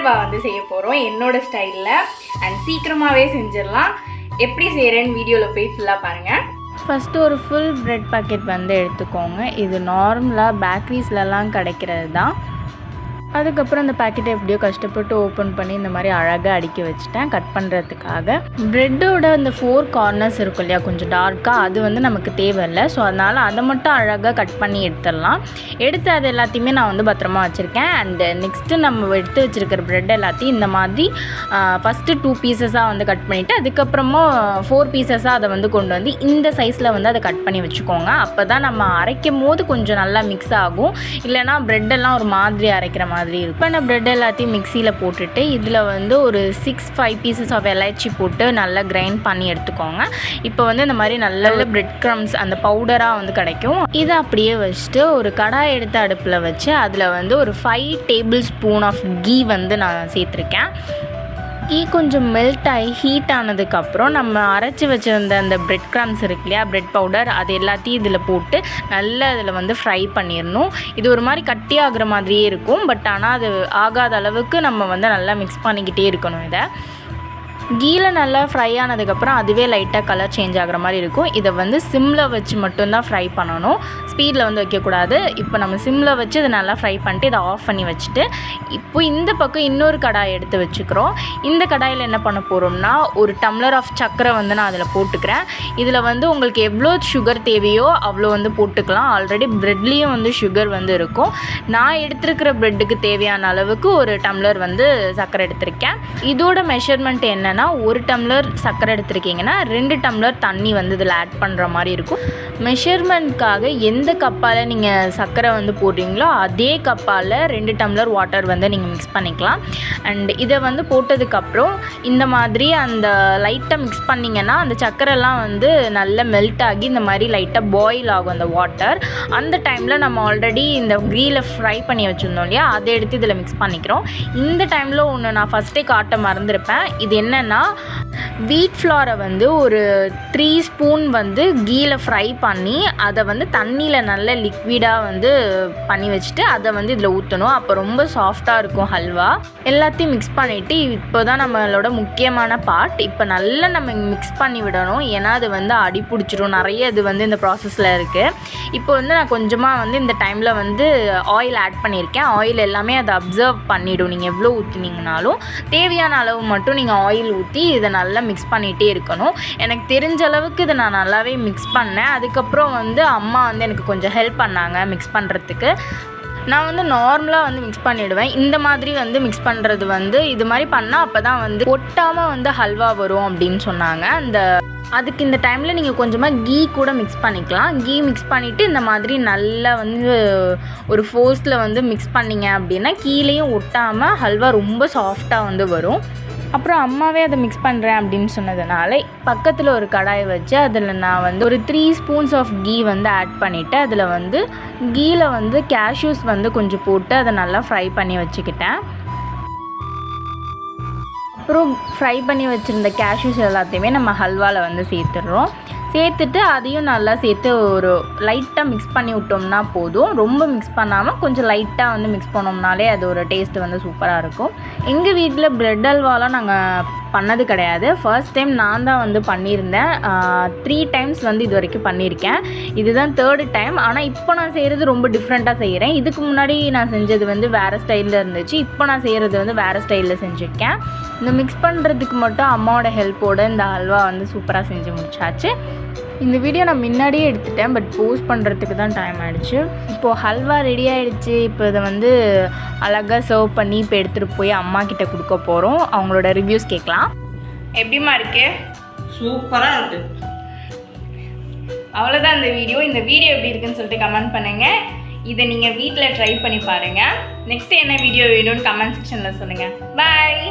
அல்வா வந்து செய்ய போகிறோம் என்னோட ஸ்டைலில். அண்ட் சீக்கிரமாகவே செஞ்சிடலாம். எப்படி செய்கிறேன்னு வீடியோவில் போய் ஃபுல்லாக பாருங்கள். ஃபஸ்ட்டு ஒரு ஃபுல் ப்ரெட் பாக்கெட் வந்து எடுத்துக்கோங்க. இது நார்மலாக பேக்கரிஸ்லலாம் கிடைக்கிறது தான். அதுக்கப்புறம் அந்த பேக்கெட்டை எப்படியோ கஷ்டப்பட்டு ஓப்பன் பண்ணி இந்த மாதிரி அழகாக அடுக்கி வச்சுட்டேன் கட் பண்ணுறதுக்காக. ப்ரெட்டோட அந்த 4 கார்னர்ஸ் இருக்கும் இல்லையா, கொஞ்சம் டார்க்காக, அது வந்து நமக்கு தேவையில்லை. ஸோ அதனால் அதை மட்டும் அழகாக கட் பண்ணி எடுத்துடலாம். எடுத்து அது எல்லாத்தையுமே நான் வந்து பத்திரமா வச்சுருக்கேன். அண்டு நெக்ஸ்ட்டு நம்ம எடுத்து வச்சுருக்கிற ப்ரெட் எல்லாத்தையும் இந்த மாதிரி ஃபஸ்ட்டு 2 பீசஸாக வந்து கட் பண்ணிவிட்டு அதுக்கப்புறமா 4 பீசஸாக அதை வந்து கொண்டு வந்து இந்த சைஸில் வந்து அதை கட் பண்ணி வச்சுக்கோங்க. அப்போ தான் நம்ம அரைக்கும் போது கொஞ்சம் நல்லா மிக்ஸ் ஆகும். இல்லைனா ப்ரெட்டெல்லாம் ஒரு மாதிரி அரைக்கிற மாதிரி இருக்கும். இப்போ நான் ப்ரெட் எல்லாத்தையும் மிக்சியில் போட்டுட்டு இதில் வந்து ஒரு 6-5 பீசஸ் ஆஃப் எலாச்சி போட்டு நல்லா கிரைண்ட் பண்ணி எடுத்துக்கோங்க. இப்போ வந்து இந்த மாதிரி நல்ல பிரெட் க்ரம்ஸ் அந்த பவுடராக வந்து கிடைக்கும். இதை அப்படியே வச்சுட்டு ஒரு கடாய் எடுத்து அடுப்பில் வச்சு அதில் வந்து ஒரு 5 டேபிள் ஸ்பூன் ஆஃப் கீ வந்து நான் சேர்த்துருக்கேன். கீ கொஞ்சம் மெல்ட் ஆகி ஹீட் ஆனதுக்கப்புறம் நம்ம அரைச்சி வச்சுருந்த அந்த பிரெட் க்ரம்ஸ் இருக்கு இல்லையா, பிரெட் பவுடர், அது எல்லாத்தையும் இதில் போட்டு நல்லா இதில் வந்து ஃப்ரை பண்ணிடணும். இது ஒரு மாதிரி கட்டி ஆகிற மாதிரியே இருக்கும். பட் ஆனால் அது ஆகாத அளவுக்கு நம்ம வந்து நல்லா மிக்ஸ் பண்ணிக்கிட்டே இருக்கணும். இதை கீயில் நல்லா ஃப்ரை ஆனதுக்கப்புறம் அதுவே லைட்டாக கலர் சேஞ்ச் ஆகிற மாதிரி இருக்கும். இதை வந்து சிம்மில் வச்சு மட்டும்தான் ஃப்ரை பண்ணணும், ஸ்பீடில் வந்து வைக்கக்கூடாது. இப்போ நம்ம சிம்மில் வச்சு இதை நல்லா ஃப்ரை பண்ணிட்டு இதை ஆஃப் பண்ணி வச்சுட்டு இப்போ இந்த பக்கம் இன்னொரு கடாய் எடுத்து வச்சுக்கிறோம். இந்த கடாயில் என்ன பண்ண போகிறோம்னா ஒரு டம்ளர் ஆஃப் சர்க்கரை வந்து நான் அதில் போட்டுக்கிறேன். இதில் வந்து உங்களுக்கு எவ்வளோ சுகர் தேவையோ அவ்வளோ வந்து போட்டுக்கலாம். ஆல்ரெடி ப்ரெட்லேயும் வந்து சுகர் வந்து இருக்கும். நான் எடுத்துருக்கிற ப்ரெட்டுக்கு தேவையான அளவுக்கு ஒரு டம்ளர் வந்து சர்க்கரை எடுத்திருக்கேன். இதோட மெஷர்மெண்ட் என்ன, 1 டம்ளர் சர்க்கரை எடுத்துருக்கீங்கன்னா 2 டம்ளர் தண்ணி வந்து இதில் ஆட் பண்ணுற மாதிரி இருக்கும். மெஷர்மெண்ட்காக எந்த கப்பால் நீங்கள் சர்க்கரை வந்து போடுறீங்களோ அதே கப்பால் 2 டம்ளர் வாட்டர் வந்து நீங்கள் மிக்ஸ் பண்ணிக்கலாம். அண்ட் இதை வந்து போட்டதுக்கப்புறம் இந்த மாதிரி அந்த லைட்டாக மிக்ஸ் பண்ணிங்கன்னா அந்த சர்க்கரைலாம் வந்து நல்லா மெல்ட் ஆகி இந்த மாதிரி லைட்டாக பாயில் ஆகும் அந்த வாட்டர். அந்த டைமில் நம்ம ஆல்ரெடி இந்த கீயில் ஃப்ரை பண்ணி வச்சுருந்தோம் இல்லையா, அதை எடுத்து இதில் மிக்ஸ் பண்ணிக்கிறோம். இந்த டைமில் ஒன்று நான் ஃபஸ்ட்டே காட்ட மறந்துருப்பேன். இது என்னென்னா வீட் ஃப்ளாரை வந்து ஒரு 3 ஸ்பூன் வந்து கீயில் ஃப்ரை பண்ணி அதை வந்து தண்ணியில் நல்ல லிக்விடாக வந்து பண்ணி வச்சுட்டு அதை வந்து இதில் ஊற்றணும். அப்போ ரொம்ப சாஃப்டாக இருக்கும் ஹல்வா. எல்லாத்தையும் மிக்ஸ் பண்ணிவிட்டு இப்போ தான் நம்மளோட முக்கியமான பார்ட். இப்போ நல்லா நம்ம மிக்ஸ் பண்ணி விடணும். ஏன்னா அது வந்து அடி பிடிச்சிடும். நிறைய இது வந்து இந்த ப்ராசஸில் இருக்குது. இப்போ வந்து நான் கொஞ்சமாக வந்து இந்த டைமில் வந்து ஆயில் ஆட் பண்ணியிருக்கேன். ஆயில் எல்லாமே அதை அப்சர்வ் பண்ணிவிடும். நீங்கள் எவ்வளோ ஊற்றினீங்கனாலும் தேவையான அளவு மட்டும் நீங்கள் ஆயில் ஊற்றி இதை நல்லா மிக்ஸ் பண்ணிகிட்டே இருக்கணும். எனக்கு தெரிஞ்ச அளவுக்கு இதை நான் நல்லாவே மிக்ஸ் பண்ணேன். அதுக்கப்புறம் வந்து அம்மா வந்து எனக்கு கொஞ்சம் ஹெல்ப் பண்ணாங்க மிக்ஸ் பண்ணுறதுக்கு. நான் வந்து நார்மலாக வந்து மிக்ஸ் பண்ணிவிடுவேன். இந்த மாதிரி வந்து மிக்ஸ் பண்ணுறது வந்து இது மாதிரி பண்ணால் அப்போ தான் வந்து ஒட்டாமல் வந்து ஹல்வா வரும் அப்படின்னு சொன்னாங்க. அதுக்கு இந்த டைமில் நீங்கள் கொஞ்சமாக கீ கூட மிக்ஸ் பண்ணிக்கலாம். கீ மிக்ஸ் பண்ணிவிட்டு இந்த மாதிரி நல்லா வந்து ஒரு ஃபோர்ஸில் வந்து மிக்ஸ் பண்ணிங்க அப்படின்னா கீழேயும் ஒட்டாமல் ஹல்வா ரொம்ப சாஃப்டாக வந்து வரும். அப்புறம் அம்மாவே அதை மிக்ஸ் பண்ணுறேன் அப்படின்னு சொன்னதுனால பக்கத்தில் ஒரு கடாய் வச்சு அதில் நான் வந்து ஒரு 3 ஸ்பூன்ஸ் ஆஃப் கீ வந்து ஆட் பண்ணிவிட்டு அதில் வந்து கீயில் வந்து கேஷ்யூஸ் வந்து கொஞ்சம் போட்டு அதை நல்லா ஃப்ரை பண்ணி வச்சுக்கிட்டேன். அப்புறம் ஃப்ரை பண்ணி வச்சுருந்த கேஷ்யூஸ் எல்லாத்தையுமே நம்ம ஹல்வாவில் வந்து சேர்த்துடுறோம். சேர்த்துட்டு அதையும் நல்லா சேர்த்து ஒரு லைட்டாக மிக்ஸ் பண்ணி விட்டோம்னா போதும். ரொம்ப மிக்ஸ் பண்ணாமல் கொஞ்சம் லைட்டாக வந்து மிக்ஸ் பண்ணோம்னாலே அது ஒரு டேஸ்ட்டு வந்து சூப்பராக இருக்கும். எங்கள் வீட்டில் ப்ரெட் அல்வாலாம் நாங்கள் பண்ணது கிடையாது. ஃபர்ஸ்ட் டைம் நான் தான் வந்து பண்ணியிருந்தேன். 3 டைம்ஸ் வந்து இது வரைக்கும் பண்ணியிருக்கேன். இதுதான் 3rd டைம். ஆனால் இப்போ நான் செய்கிறது ரொம்ப டிஃப்ரெண்ட்டாக செய்கிறேன். இதுக்கு முன்னாடி நான் செஞ்சது வந்து வேறு ஸ்டைலில் இருந்துச்சு. இப்போ நான் செய்கிறது வந்து வேறு ஸ்டைலில் செஞ்சுருக்கேன். இந்த மிக்ஸ் பண்ணுறதுக்கு மட்டும் அம்மாவோட ஹெல்ப்போடு இந்த ஹல்வா வந்து சூப்பராக செஞ்சு முடிச்சாச்சு. இந்த வீடியோ நான் முன்னாடியே எடுத்துட்டேன். பட் போஸ்ட் பண்ணுறதுக்கு தான் டைம் ஆகிடுச்சு. இப்போது ஹல்வா ரெடி ஆகிடுச்சு. இப்போ இதை வந்து அழகாக சர்வ் பண்ணி இப்போ எடுத்துகிட்டு போய் அம்மா கிட்ட கொடுக்க போகிறோம். அவங்களோட ரிவ்யூஸ் கேட்கலாம். எப்படிமா இருக்கு? சூப்பராக இருக்குது. அவ்வளோதான் இந்த வீடியோ எப்படி இருக்குன்னு சொல்லிட்டு கமெண்ட் பண்ணுங்கள். இதை நீங்கள் வீட்டில் ட்ரை பண்ணி பாருங்கள். நெக்ஸ்ட்டு என்ன வீடியோ வேணும்னு கமெண்ட் செக்ஷனில் சொல்லுங்கள். பாய்.